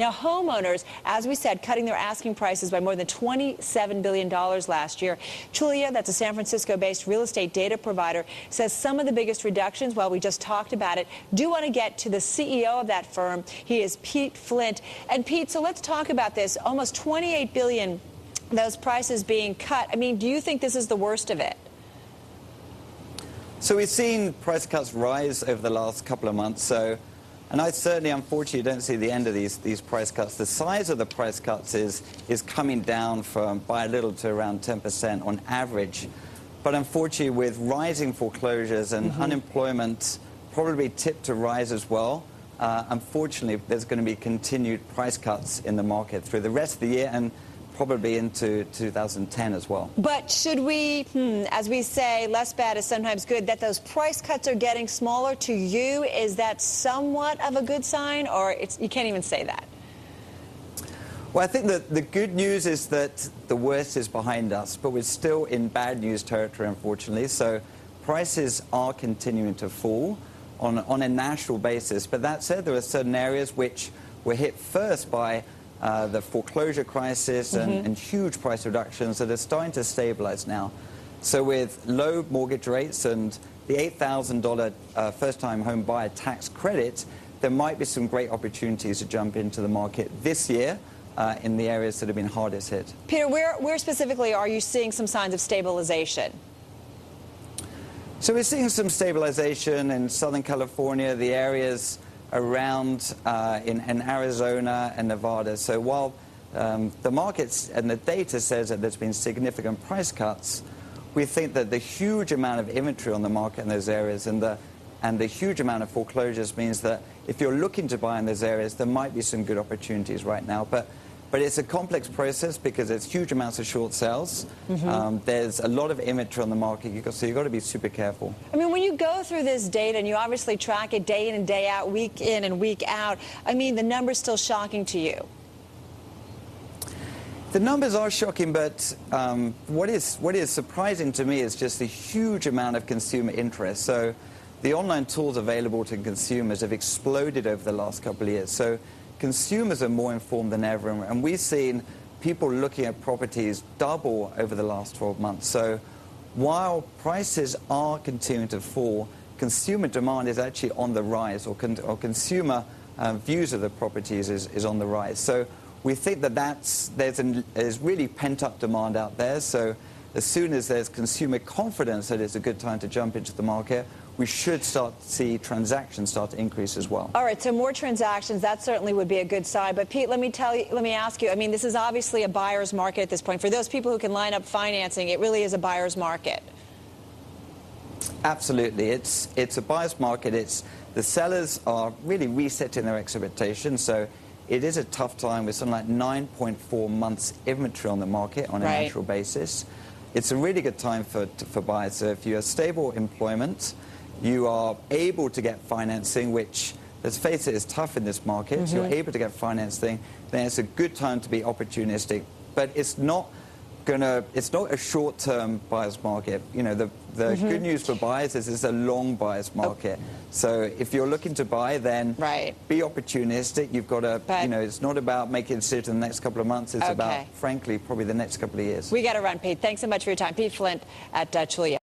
Now, homeowners, as we said, cutting their asking prices by more than $27 billion last year. Trulia, that's a San Francisco-based real estate data provider, says some of the biggest reductions, while we just talked about it, do want to get to the CEO of that firm. He is Pete Flint. And Pete, so let's talk about this. Almost $28 billion, those prices being cut. I mean, do you think this is the worst of it? So we've seen price cuts rise over the last couple of months. And I certainly, unfortunately, don't see the end of these price cuts. The size of the price cuts is coming down by a little to around 10% on average. But unfortunately, with rising foreclosures and unemployment probably tipped to rise as well, unfortunately, there's going to be continued price cuts in the market through the rest of the year and probably into 2010 as well. But should we, as we say, less bad is sometimes good, that those price cuts are getting smaller to you? Is that somewhat of a good sign, or you can't even say that? Well, I think that the good news is that the worst is behind us, but we're still in bad news territory, unfortunately. So prices are continuing to fall on a national basis. But that said, there are certain areas which were hit first by the foreclosure crisis and huge price reductions that are starting to stabilize now. So with low mortgage rates and the $8,000 first-time home buyer tax credit, there might be some great opportunities to jump into the market this year in the areas that have been hardest hit. Peter, where specifically are you seeing some signs of stabilization? So we're seeing some stabilization in Southern California, the areas around in Arizona and Nevada. So while the markets and the data says that there's been significant price cuts, we think that the huge amount of inventory on the market in those areas and the huge amount of foreclosures means that if you're looking to buy in those areas, there might be some good opportunities right now. But it's a complex process because there's huge amounts of short sales. There's a lot of inventory on the market, so you've got to be super careful. I mean, when you go through this data, and you obviously track it day in and day out, week in and week out, I mean, the number's still shocking to you. The numbers are shocking, but what is surprising to me is just the huge amount of consumer interest. So the online tools available to consumers have exploded over the last couple of years. So consumers are more informed than ever, and we've seen people looking at properties double over the last 12 months. So while prices are continuing to fall, consumer demand is actually on the rise, or consumer views of the properties is on the rise. So we think that there's really pent-up demand out there. So as soon as there's consumer confidence that it's a good time to jump into the market, we should start to see transactions start to increase as well. All right, so more transactions, that certainly would be a good sign. But Pete, let me ask you, I mean, this is obviously a buyer's market at this point. For those people who can line up financing, it really is a buyer's market. Absolutely. It's a buyer's market. The sellers are really resetting their expectations. So it is a tough time with something like 9.4 months inventory on the market on a natural basis. It's a really good time for buyers. So if you have stable employment, you are able to get financing, which, let's face it, is tough in this market. You're able to get financing, then it's a good time to be opportunistic. But it's not a short-term buyer's market. You know, the good news for buyers is it's a long buyer's market. So if you're looking to buy, then be opportunistic. You've got to, it's not about making a decision in the next couple of months. It's about, frankly, probably the next couple of years. We got to run, Pete. Thanks so much for your time. Pete Flint at Trulia.